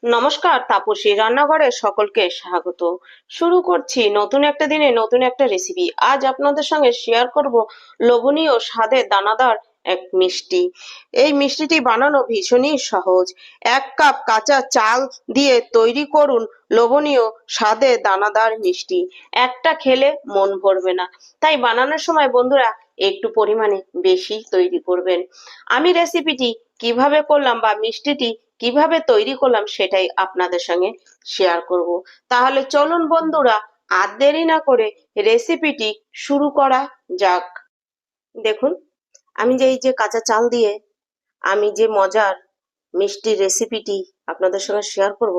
নমস্কার, তাপসী রান্নাঘরে সকলকে স্বাগত। শুরু করছি নতুন একটা দিনে নতুন একটা রেসিপি। আজ আপনাদের সঙ্গে শেয়ার করব লোভনীয় স্বাদের দানাদার এক মিষ্টি। এই মিষ্টিটি বানানো ভীষণই সহজ। 1 কাপ কাঁচা চাল দিয়ে তৈরি করুন লোভনীয় স্বাদের দানাদার মিষ্টি। একটা খেলে মন ভরবে না, তাই বানানোর সময় বন্ধুরা একটু পরিমাণে বেশি তৈরি করবেন। আমি রেসিপিটি কিভাবে করলাম বা মিষ্টিটি কিভাবে তৈরি করলাম সেটাই আপনাদের সঙ্গে শেয়ার করব। তাহলে চলুন বন্ধুরা, আর দেরি না করে রেসিপিটি শুরু করা যাক। দেখুন, আমি যে এই যে কাঁচা চাল দিয়ে আমি যে মজার মিষ্টি রেসিপিটি আপনাদের সঙ্গে শেয়ার করব,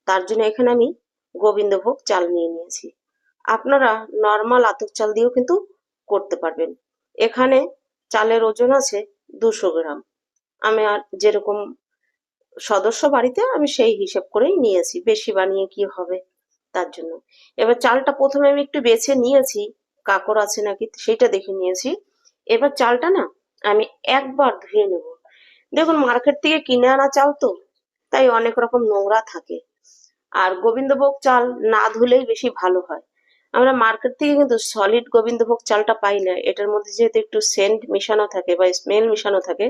তার জন্য এখানে আমি গোবিন্দভোগ চাল নিয়ে নিয়েছি। আপনারা নর্মাল আতপ চাল দিয়েও কিন্তু করতে পারবেন। এখানে চালের ওজন আছে 200 গ্রাম। আমি আর যেরকম সদস্য বাড়িতে আমি সেই হিসেব করেই নিয়েছি, বেশি বানিয়ে কি হবে তার জন্য। এবার চালটা প্রথমে আমি একটু বেছে নিয়েছি, কাঁকর আছে নাকি সেটা দেখে নিয়েছি। এবার চালটা না আমি একবার ধুয়ে নেব। দেখুন, মার্কেট থেকে কিনে আনা চাল তো, তাই অনেক রকম নোংরা থাকে। আর গোবিন্দভোগ চাল না ধুলেই বেশি ভালো হয়। আমরা মার্কেট থেকে কিন্তু সলিড গোবিন্দভোগ চালটা পাই না, এটার মধ্যে যেহেতু একটু সেন্ট মিশানো থাকে বা স্মেল মিশানো থাকে,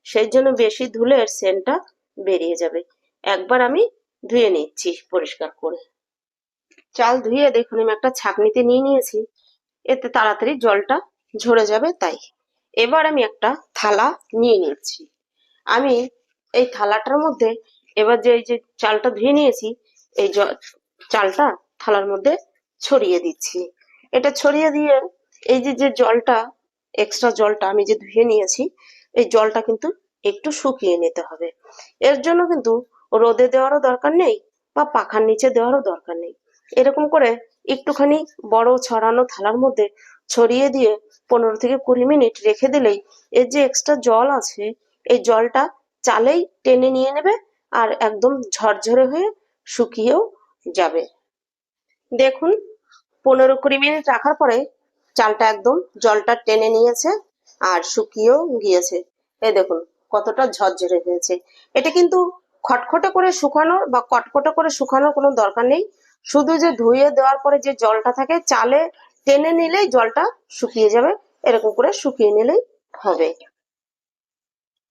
সেই জন্য বেশি ধুলে এর সেন্টটা বেরিয়ে যাবে। একবার আমি ধুয়ে নিচ্ছি পরিষ্কার করে। চাল ধুয়ে দেখুন আমি একটা ছাঁকনিতে নিয়ে নিয়েছি, এতে তাড়াতাড়ি জলটা ঝরে যাবে তাই। এবার আমি একটা থালা নিয়ে নিচ্ছি। আমি এই থালাটার মধ্যে এবার যে এই যে চালটা ধুয়ে নিয়েছি, এই চালটা থালার মধ্যে ছড়িয়ে দিচ্ছি। এটা ছড়িয়ে দিয়ে এই যে যে জলটা, এক্সট্রা জলটা আমি যে ধুয়ে নিয়েছি, এই জলটা কিন্তু একটু শুকিয়ে নিতে হবে। এর জন্য কিন্তু রোদে দেওয়ারও দরকার নেই বা পাখার নিচে দেওয়ারও দরকার নেই। এরকম করে একটুখানি বড় ছড়ানো থালার মধ্যে ছড়িয়ে দিয়ে 15 থেকে 20 মিনিট রেখে দিলেই এর যে এক্সট্রা জল আছে, এই জলটা চালেই টেনে নিয়ে নেবে আর একদম ঝরঝরে হয়ে শুকিয়েও যাবে। দেখুন, 15-20 মিনিট রাখার পরে চালটা একদম জলটা টেনে নিয়েছে আর শুকিয়েও গিয়েছে। এই দেখুন কতটা ঝরঝরে হয়েছে। এটা কিন্তু খটখটে করে শুকানোর বা কটকটে করে শুকানোর কোনো দরকার নেই। শুধু যে ধুয়ে দেওয়ার পরে যে জলটা থাকে চালে টেনে নিলেই জলটা শুকিয়ে যাবে। এরকম করে শুকিয়ে নিলেই হবে।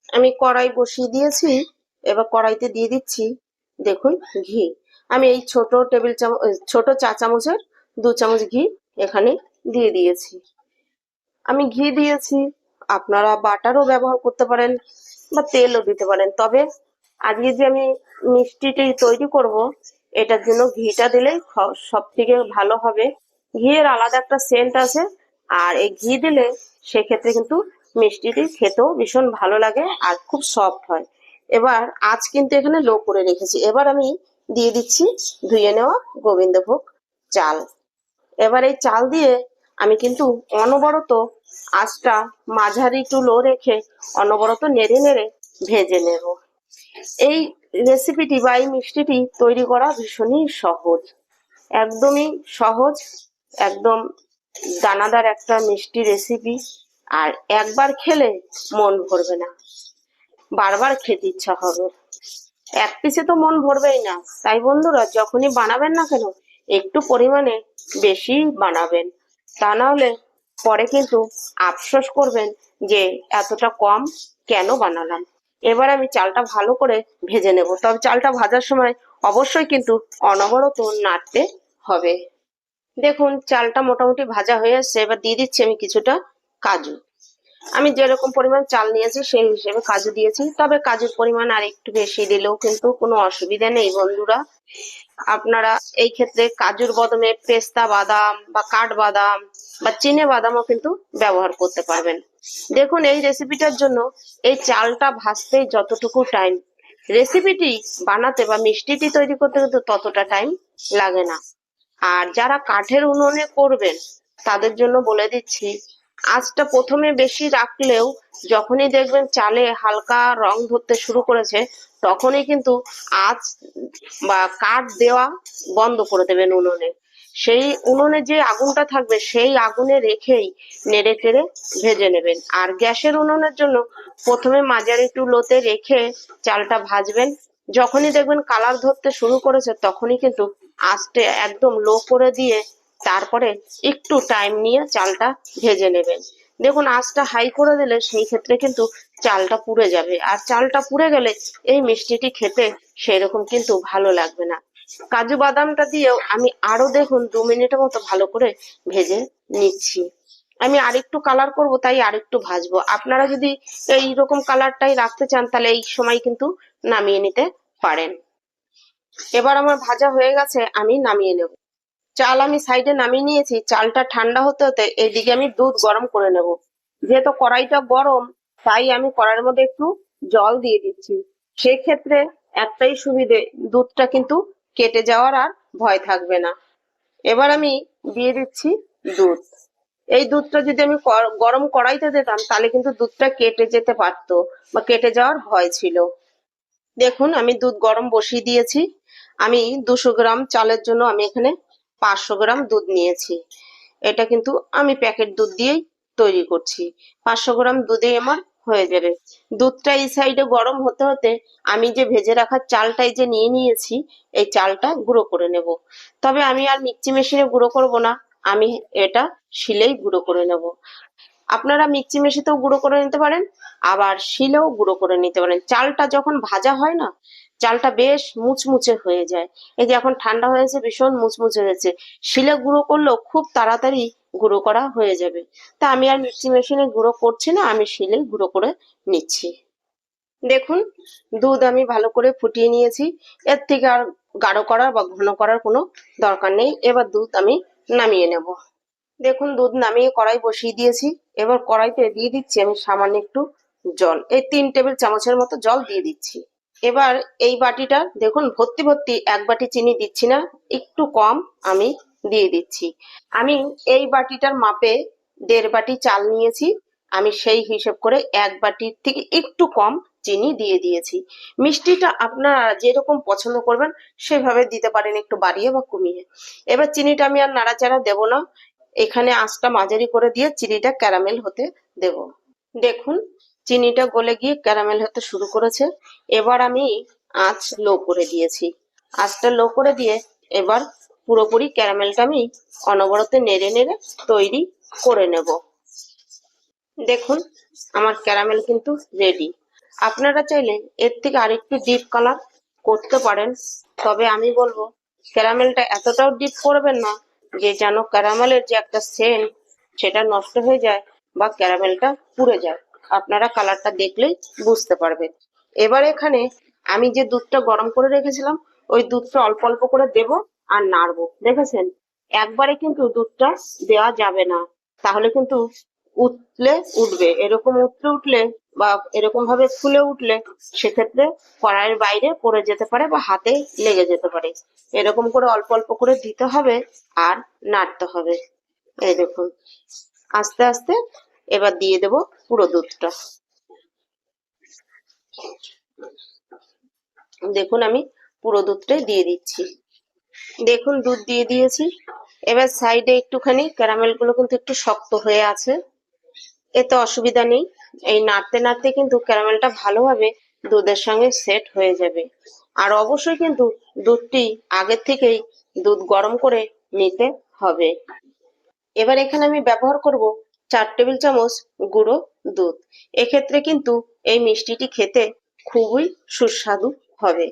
আমি কড়াই বসিয়ে দিয়েছি। এবার কড়াইতে দিয়ে দিচ্ছি দেখুন ঘি। আমি এই ছোট চা চামচের 2 চামচ ঘি এখানে দিয়ে দিয়েছি। আমি ঘি দিয়েছি, আপনারা বাটারও ব্যবহার করতে পারেন বা তেলও দিতে পারেন। তবে আজকে যে আমি মিষ্টিটি তৈরি করব, এটার জন্য ঘিটা দিলেই সব থেকে ভালো হবে। ঘিয়ের আলাদা একটা সেন্ট আছে, আর এই ঘি দিলে সেক্ষেত্রে কিন্তু মিষ্টিটি খেতেও ভীষণ ভালো লাগে আর খুব সফট হয়। এবার আঁচ কিন্তু এখানে লো করে রেখেছি। এবার আমি দিয়ে দিচ্ছি ধুয়ে নেওয়া গোবিন্দভোগ চাল। এবার এই চাল দিয়ে আমি কিন্তু অনবরত আঁচটা মাঝারি টু লো রেখে অনবরত নেড়ে নেড়ে ভেজে নেব। এই রেসিপিটি বা এই মিষ্টিটি তৈরি করা ভীষণই সহজ, একদমই সহজ, একদম দানাদার একটা মিষ্টি রেসিপি। আর একবার খেলে মন ভরবে না, বারবার খেতে ইচ্ছা হবে। এক পিসে তো মন ভরবেই না, তাই বন্ধুরা যখনই বানাবেন না কেন একটু পরিমাণে বেশি বানাবেন, তা না হলে পরে কিন্তু আফসোস করবেন যে এতটা কম কেন বানালাম। এবার আমি চালটা ভালো করে ভেজে নেব, তবে চালটা ভাজার সময় অবশ্যই কিন্তু অনবরত নাড়তে হবে। দেখুন চালটা মোটামুটি ভাজা হয়ে আসছে। এবার দিয়ে দিচ্ছি আমি কিছুটা কাজু। আমি যেরকম পরিমাণ চাল নিয়েছি সেই হিসেবে কাজু দিয়েছি, তবে কাজুর পরিমাণ আর একটু বেশি দিলেও কিন্তু কোনো অসুবিধা নেই বন্ধুরা। আপনারা এই ক্ষেত্রে কাজুর বদলে পেস্তা বাদাম বা কাঠবাদাম বা চিনে বাদামও কিন্তু ব্যবহার করতে পারবেন। দেখুন এই রেসিপিটার জন্য এই চালটা ভাজতে যতটুকু টাইম, রেসিপিটি বানাতে বা মিষ্টিটি তৈরি করতে কিন্তু ততটা টাইম লাগে না। আর যারা কাঠের উনুনে করবেন তাদের জন্য বলে দিচ্ছি, আঁচটা প্রথমে বেশি রাখলেও যখনই দেখবেন চালে হালকা রং ধরতে শুরু করেছে, তখনই কিন্তু আঁচ বা কাঠ দেওয়া বন্ধ করে দেবেন উনুনে। সেই উনুনে যে আগুনটা থাকবে সেই আগুনে রেখেই নেড়ে চেড়ে ভেজে নেবেন। আর গ্যাসের উনুনের জন্য প্রথমে মাঝারি টু লোতে রেখে চালটা ভাজবেন, যখনই দেখবেন কালার ধরতে শুরু করেছে তখনই কিন্তু আঁচটা একদম লো করে দিয়ে তারপরে একটু টাইম নিয়ে চালটা ভেজে নেবেন। দেখুন আঁচটা হাই করে দিলে সেই ক্ষেত্রে কিন্তু চালটা পুড়ে যাবে, আর চালটা পুড়ে গেলে এই মিষ্টিটি খেতে সেরকম কিন্তু ভালো লাগবে না। কাজু বাদামটা দিয়েও আমি আরো দেখুন 2 মিনিটের মতো ভালো করে ভেজে নিচ্ছি। আমি আরেকটু কালার করব তাই আরেকটু ভাজবো। আপনারা যদি এইরকম কালারটাই রাখতে চান তাহলে এই সময় কিন্তু নামিয়ে নিতে পারেন। এবার আমার ভাজা হয়ে গেছে, আমি নামিয়ে নেব। চাল আমি সাইডে নামিয়ে নিয়েছি। চালটা ঠান্ডা হতে হতে এইদিকে আমি দুধ গরম করে নেব। যেহেতু কড়াইটা গরম তাই আমি কড়াইয়ের মধ্যে একটু জল দিয়ে দিচ্ছি। সেক্ষেত্রে একটাই সুবিধে, দুধটা কিন্তু কেটে যাওয়ার আর ভয় থাকবে না। এবার আমি দিয়ে দিচ্ছি দুধ। এই দুধটা যদি আমি গরম কড়াইতে দিতাম তাহলে কিন্তু দুধটা কেটে যেতে পারতো বা কেটে যাওয়ার ভয় ছিল। দেখুন আমি দুধ গরম বসিয়ে দিয়েছি। আমি 200 গ্রাম চালের জন্য আমি এখানে 500 গ্রাম দুধ নিয়েছি। এটা কিন্তু আমি প্যাকেট দুধ দিয়েই তৈরি করছি। 500 গ্রাম দুধে আমার হয়ে যাবে। দুধটা এই সাইডে গরম হতে হতে আমি যে ভেজে রাখা চালটাই যে নিয়ে নিয়েছি এই চালটা গুঁড়ো করে নেব। তবে আমি আর মিক্সি মেশিনে গুঁড়ো করব না, আমি এটা শিলেই গুঁড়ো করে নেব। আপনারা মিক্সি মেশিনেও গুঁড়ো করে নিতে পারেন, আবার শিলেও গুঁড়ো করে নিতে পারেন। চালটা যখন ভাজা হয় না, চালটা বেশ মুচমুচে হয়ে যায়। এই যে এখন ঠান্ডা হয়েছে, ভীষণ মুচমুচে হয়েছে। শিলে গুঁড়ো করলেও খুব তাড়াতাড়ি গুঁড়ো করা হয়ে যাবে। তা আমি আর মিক্সি মেশিনে গুঁড়ো করছি না, আমি শিলেই গুঁড়ো করে নিচ্ছি। দেখুন দুধ আমি ভালো করে ফুটিয়ে নিয়েছি। এর থেকে আর গাঢ় করার বা ঘন করার কোনো দরকার নেই। এবার দুধ আমি নামিয়ে নেব। দেখুন দুধ নামিয়ে কড়াই বসিয়ে দিয়েছি। এবার কড়াইতে দিয়ে দিচ্ছি আমি সামান্য একটু জল। এই 3 টেবিল চামচের মতো জল দিয়ে দিচ্ছি। এবার এই বাটিটা দেখুন ভর্তি ভর্তি 1 বাটি চিনি দিচ্ছি না, একটু কম আমি দিয়ে দিচ্ছি। আমি এই বাটিটার মাপে 1.5 বাটি চাল নিয়েছি। আমি সেই হিসেব করে 1 বাটির থেকে একটু কম চিনি দিয়ে দিয়েছি। মিষ্টিটা আপনারা যেরকম পছন্দ করবেন সেভাবে দিতে পারেন, একটু বাড়িয়ে বা কমিয়ে। এবার চিনিটা আমি আর নাড়াচাড়া দেব না, এখানে আঁচটা মাঝারি করে দিয়ে চিনিটা ক্যারামেল হতে দেব। দেখুন চিনিটা গলে গিয়ে ক্যারামেল হতে শুরু করেছে। এবার আমি আঁচ লো করে দিয়েছি। আঁচটা লো করে দিয়ে এবার পুরোপুরি ক্যারামেলটা আমি অনবরত নেড়ে নেড়ে তৈরি করে নেব। দেখুন আমার ক্যারামেল কিন্তু রেডি। আপনারা চাইলে এর থেকে আরেকটু ডিপ কালার করতে পারেন, তবে আমি বলবো ক্যারামেলটা এতটাও ডিপ করবেন না যে যেন ক্যারামেলের যে একটা সেন্ট সেটা নষ্ট হয়ে যায় বা ক্যারামেলটা পুড়ে যায়। আপনারা কালারটা দেখলেই বুঝতে পারবেন। এবার এখানে আমি যে দুধটা গরম করে রেখেছিলাম ওই দুধটা অল্প অল্প করে দেব আর নাড়বো। দেখেছেন একবারে কিন্তু দুধটা দেওয়া যাবে না, তাহলে কিন্তু উতলে উঠবে। এরকম উতলে উঠলে বা এরকম ভাবে ফুলে উঠলে সেক্ষেত্রে কড়াইয়ের বাইরে পড়ে যেতে পারে বা হাতে লেগে যেতে পারে। এরকম করে অল্প অল্প করে দিতে হবে আর নাড়তে হবে। এই দেখুন আস্তে আস্তে এবার দিয়ে দেব পুরো দুধটা। দেখুন আমি পুরো দুধটাই দিয়ে দিচ্ছি। দেখুন দুধ দিয়ে দিয়েছি। এবার সাইডে একটুখানি ক্যারামেল গুলো কিন্তু একটু শক্ত হয়ে আছে, এতে অসুবিধা নেই। এই নাড়তে নাড়তে কিন্তু ক্যারামেলটা ভালোভাবে দুধের সঙ্গে সেট হয়ে যাবে। আর অবশ্যই কিন্তু দুধটি আগের থেকেই দুধ গরম করে নিতে হবে। এবার এখানে আমি ব্যবহার করব 4 টেবিল চামচ গুঁড়ো দুধ। এক্ষেত্রে কিন্তু এই মিষ্টিটি খেতে খুবই সুস্বাদু হবে।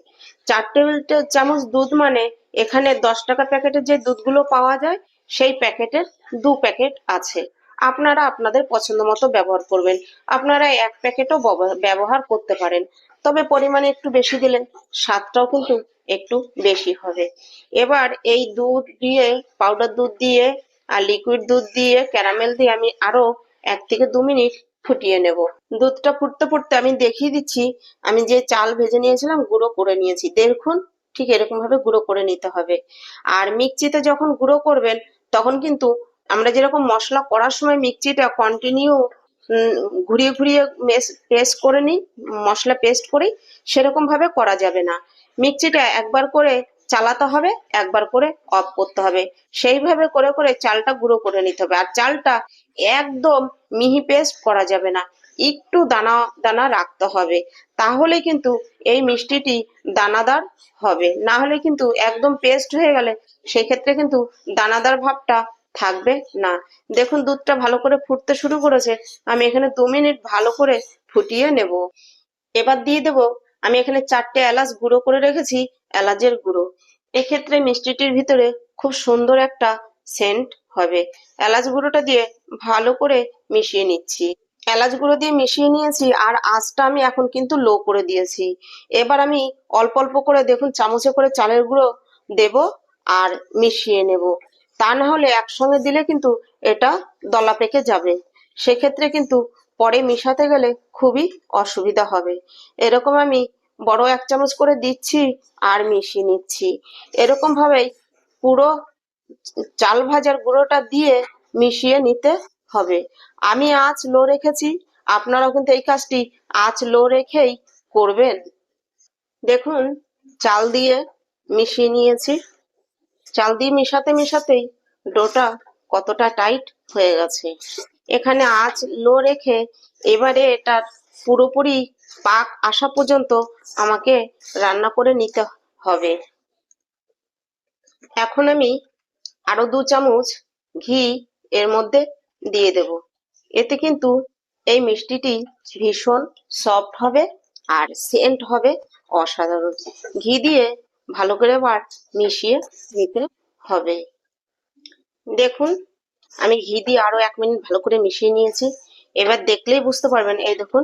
4 টেবিল চামচ দুধ মানে এখানে 10 টাকা প্যাকেটের যে দুধগুলো পাওয়া যায় সেই প্যাকেটের 2 প্যাকেট আছে। আপনারা আপনাদের পছন্দ মতো ব্যবহার করবেন। আপনারা 1 প্যাকেটও ব্যবহার করতে পারেন, তবে পরিমাণে একটু বেশি দিলে স্বাদটাও কিন্তু একটু বেশি হবে। এবার এই দুধ দিয়ে, পাউডার দুধ দিয়ে আর লিকুইড দুধ দিয়ে ক্যারামেল দিয়ে আমি আরো 1 থেকে 2 মিনিট ফুটিয়ে নেব। দুধটা ফুটতে ফুটতে আমি দেখিয়ে দিচ্ছি আমি যে চাল ভেজে নিয়েছিলাম গুঁড়ো করে নিয়েছি। দেখুন ঠিক এরকম ভাবে গুঁড়ো করে নিতে হবে। আর মিক্সিতে যখন গুঁড়ো করবেন তখন কিন্তু আমরা যেরকম মশলা করার সময় মিক্সিটা কন্টিনিউ ঘুরিয়ে ঘুরিয়ে পেস্ট করে নিই, মশলা পেস্ট করি, সেরকম ভাবে করা যাবে না। মিক্সিটা একবার করে চালাতে হবে, একবার করে অফ করতে হবে। সেইভাবে করে করে চালটা গুঁড়ো করে নিতে হবে। আর চালটা একদম মিহি পেস্ট করা যাবে না, একটু দানা দানা রাখতে হবে, তাহলে কিন্তু এই মিষ্টিটি দানাদার হবে। না হলে কিন্তু একদম পেস্ট হয়ে গেলে সেক্ষেত্রে কিন্তু দানাদার ভাবটা থাকবে না। দেখুন দুধটা ভালো করে ফুটতে শুরু করেছে, আমি এখানে 2 মিনিট ভালো করে ফুটিয়ে নেব। এবার দিয়ে দেব, আমি এখানে 4টে এলাচ গুঁড়ো করে রেখেছি, এলাচের গুঁড়ো। এক্ষেত্রে মিষ্টিটির ভিতরে খুব সুন্দর একটা সেন্ট হবে। এলাচ গুঁড়োটা দিয়ে ভালো করে মিশিয়ে নিচ্ছি। এলাচ গুঁড়ো দিয়ে মিশিয়ে নিয়েছি, আর আঁচটা আমি এখন কিন্তু লো করে দিয়েছি। এবার আমি অল্প অল্প করে দেখুন চামচে করে চালের গুঁড়ো দেব আর মিশিয়ে নেব। তা না হলে একসঙ্গে দিলে কিন্তু এটা দলা পেকে যাবে, সেক্ষেত্রে কিন্তু পরে মিশাতে গেলে খুবই অসুবিধা হবে। এরকম আমি বড় 1 চামচ করে দিচ্ছি আর মিশিয়ে নিচ্ছি। এরকম ভাবেই পুরো চাল ভাজার গুঁড়োটা দিয়ে মিশিয়ে নিতে হবে। আমি আঁচ লো রেখেছি, আপনারাও কিন্তু এই কাজটি আঁচ লো রেখেই করবেন। দেখুন চাল দিয়ে মিশিয়ে নিয়েছি, চাল দিয়ে মিশাতে মিশাতেই ডোটা কতটা টাইট হয়ে গেছে। এখানে আঁচ লো রেখে এবারে এটা পুরোপুরি পাক আসা পর্যন্ত আমাকে রান্না করে নিতে হবে। এখন আমি আরো 2 চামচ ঘি এর মধ্যে দিয়ে দেব। এতে কিন্তু এই মিষ্টিটি ভীষণ সফট হবে আর সেন্ট হবে অসাধারণ। ঘি দিয়ে ভালো করে আবার মিশিয়ে নিতে হবে। দেখুন আমি ঘি দিয়ে আরো 1 মিনিট ভালো করে মিশিয়ে নিয়েছি। এবার দেখলেই বুঝতে পারবেন, এই দেখুন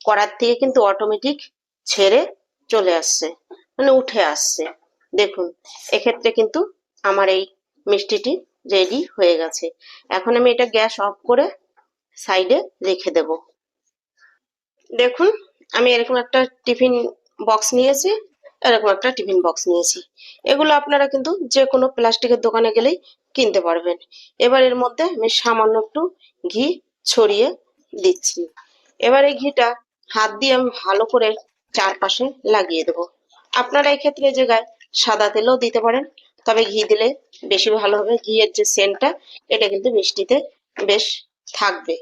কড়ার থেকে কিন্তু অটোমেটিক ছেড়ে চলে আসছে, মানে উঠে আসছে। দেখুন এক্ষেত্রে কিন্তু আমার এই মিষ্টিটি রেডি হয়ে গেছে। এখন আমি এটা গ্যাস অফ করে সাইডে রেখে দেব। দেখুন আমি এরকম একটা টিফিন বক্স নিয়েছি, এরকম একটা টিফিন বক্স নিয়েছি। এগুলো আপনারা কিন্তু যে কোনো প্লাস্টিকের দোকানে গেলেই কিনতে পারবেন। এবার এর মধ্যে আমি সামান্য একটু ঘি ছড়িয়ে দিচ্ছি। এবার এই ঘিটা হাত দিয়ে আমি ভালো করে চারপাশে লাগিয়ে দেবো। আপনারা এই ক্ষেত্রে এই জায়গায় সাদা তেলও দিতে পারেন, তবে ঘি দিলে বেশি ভালো হবে। ঘিয়ের যে সেন্টটা এটা কিন্তু মিষ্টিতে বেশ থাকবে।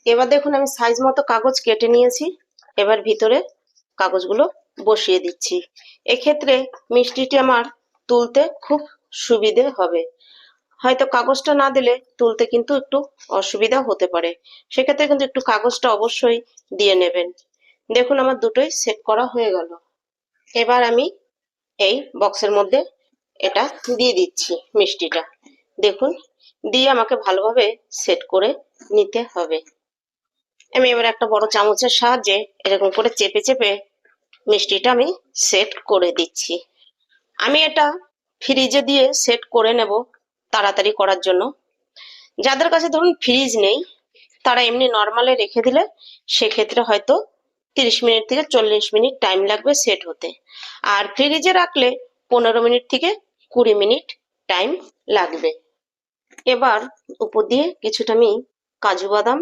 এবার দেখুন আমি সাইজ মতো কাগজ কেটে নিয়েছি, এবার ভিতরে কাগজগুলো বসিয়ে দিচ্ছি। এক্ষেত্রে মিষ্টিটি আমার তুলতে খুব সুবিধে হবে। হয়তো কাগজটা না দিলে তুলতে কিন্তু একটু অসুবিধা হতে পারে, সেক্ষেত্রে কিন্তু একটু কাগজটা অবশ্যই দিয়ে নেবেন। দেখুন আমার দুটোই সেট করা হয়ে গেল। এবার আমি এই বক্সের মধ্যে এটা দিয়ে দিচ্ছি মিষ্টিটা। দেখুন দিয়ে আমাকে ভালোভাবে সেট করে নিতে হবে। আমি এবার একটা বড় চামচের সাহায্যে এরকম করে চেপে চেপে মিষ্টিটা আমি সেট করে দিচ্ছি। আমি এটা ফ্রিজে দিয়ে সেট করে নেব তাড়াতাড়ি করার জন্য। যাদের কাছে ধরুন ফ্রিজ নেই তারা এমনি নর্মালে রেখে দিলে সেক্ষেত্রে হয়তো 30 মিনিট থেকে 40 মিনিট টাইম লাগবে সেট হতে, আর ফ্রিজে রাখলে 15 মিনিট থেকে 20 মিনিট টাইম লাগবে। এবার উপর দিয়ে কিছুটা আমি কাজু বাদাম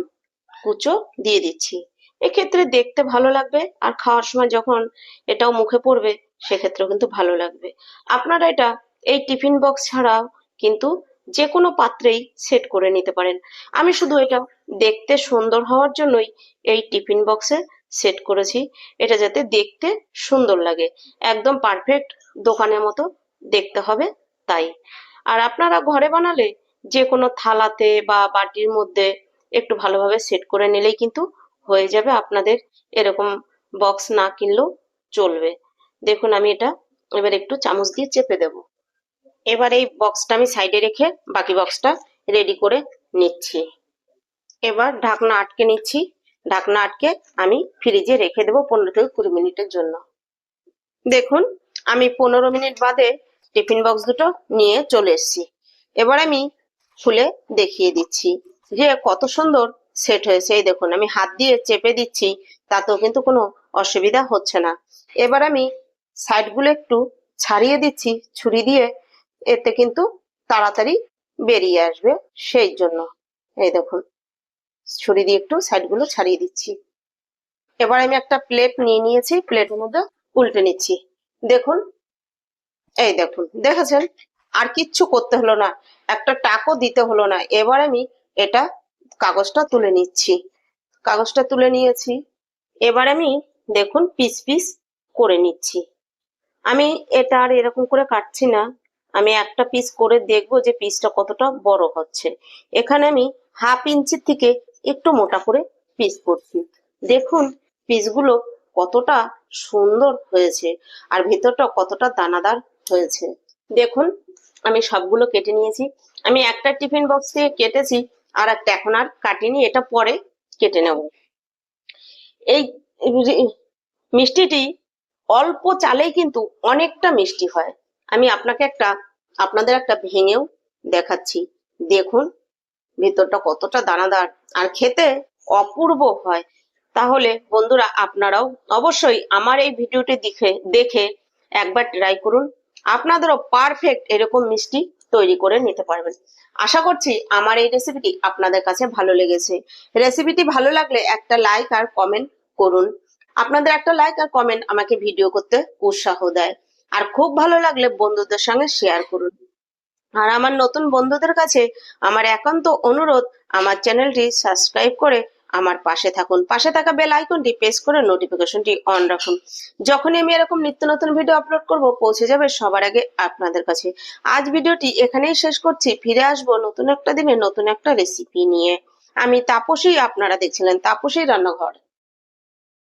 কুচো দিয়ে দিচ্ছি। এক্ষেত্রে দেখতে ভালো লাগবে আর খাওয়ার সময় যখন এটাও মুখে পড়বে সেক্ষেত্রেও কিন্তু ভালো লাগবে। আপনারা এটা এই টিফিন বক্স ছাড়াও কিন্তু যে কোনো পাত্রেই সেট করে নিতে পারেন। আমি শুধু এটা দেখতে সুন্দর হওয়ার জন্যই এই টিফিন বক্সে সেট করেছি, এটা যাতে দেখতে সুন্দর লাগে, একদম পারফেক্ট দোকানের মতো দেখতে হবে তাই। আর আপনারা ঘরে বানালে যে কোনো থালাতে বা বাটির মধ্যে একটু ভালোভাবে সেট করে নিলেই কিন্তু হয়ে যাবে, আপনাদের এরকম বক্স না কিনলেও চলবে। দেখুন আমি এটা এবার একটু চামচ দিয়ে চেপে দেব। এবার এই বক্সটা আমি সাইডে রেখে বাকি বক্সটা রেডি করে নিচ্ছি। এবার ঢাকনা আটকে নিচ্ছি, ঢাকনা আটকে আমি ফ্রিজে রেখে দেবো 15 থেকে 20 মিনিটের জন্য। দেখুন আমি 15 মিনিট বাদে টিফিন বক্স দুটো নিয়ে চলে এসেছি। এবার আমি খুলে দেখিয়ে দিচ্ছি যে কত সুন্দর সেট হয়েছে। এই দেখুন আমি হাত দিয়ে চেপে দিচ্ছি, তাতেও কিন্তু কোনো অসুবিধা হচ্ছে না। এবার আমি সাইডগুলো একটু ছাড়িয়ে দিচ্ছি ছুরি দিয়ে, এতে কিন্তু তাড়াতাড়ি বেরিয়ে আসবে সেই জন্য। এই দেখুন ছুরি দিয়ে একটু সাইডগুলো ছাড়িয়ে দিচ্ছি। এবার আমি একটা প্লেট নিয়ে নিয়েছি, প্লেটের মধ্যে উল্টে নিচ্ছি। দেখুন এই দেখুন দেখেছেন, আর কিচ্ছু করতে হলো না, একটা টাকও দিতে হলো না। এবার আমি এটা কাগজটা তুলে নিচ্ছি। কাগজটা তুলে নিয়েছি। এবার আমি দেখুন পিস পিস করে নিচ্ছি। আমি এটা আর এরকম করে কাটছি না, আমি একটা পিস করে দেখবো যে পিসটা কতটা বড় হচ্ছে। এখানে আমি 1/2 ইঞ্চির থেকে একটু মোটা করে পিস করছি। দেখুন পিসগুলো কতটা সুন্দর হয়েছে আর ভেতরটা কতটা দানাদার হয়েছে। দেখুন আমি সবগুলো কেটে নিয়েছি। আমি একটা টিফিন বক্স থেকে কেটেছি, আর একটা এখন আর কাটিনি, এটা পরে কেটে নেব। এই মিষ্টিটি অল্প চালেই কিন্তু অনেকটা মিষ্টি হয়। আমি আপনাদের একটা ভেঙেও দেখাচ্ছি। দেখুন ভেতরটা কতটা দানাদার আর খেতে অপূর্ব হয়। তাহলে বন্ধুরা আপনারাও অবশ্যই আমার এই ভিডিওটি দেখে একবার ট্রাই করুন। আপনাদেরও পারফেক্ট এরকম মিষ্টি তৈরি করে নিতে পারবেন। আশা করছি আমার এই রেসিপিটি আপনাদের কাছে ভালো লেগেছে। রেসিপিটি ভালো লাগলে একটা লাইক আর কমেন্ট করুন। আপনাদের একটা লাইক আর কমেন্ট আমাকে ভিডিও করতে উৎসাহ দেয়। আর খুব ভালো লাগলে বন্ধুদের সঙ্গে শেয়ার করুন। আর আমার নতুন বন্ধুদের কাছে আমার একান্ত অনুরোধ, আমার চ্যানেলটি সাবস্ক্রাইব করে আমার পাশে থাকুন। পাশে থাকা বেল আইকনটি প্রেস করে নোটিফিকেশনটি অন রাখুন। যখনই আমি এরকম নিত্য নতুন ভিডিও আপলোড করব পৌঁছে যাবে সবার আগে আপনাদের কাছে। আজ ভিডিওটি এখানেই শেষ করছি। ফিরে আসবো নতুন একটা দিনে নতুন একটা রেসিপি নিয়ে। আমি তাপসী, আপনারা দেখছিলেন তাপসী রান্নাঘর।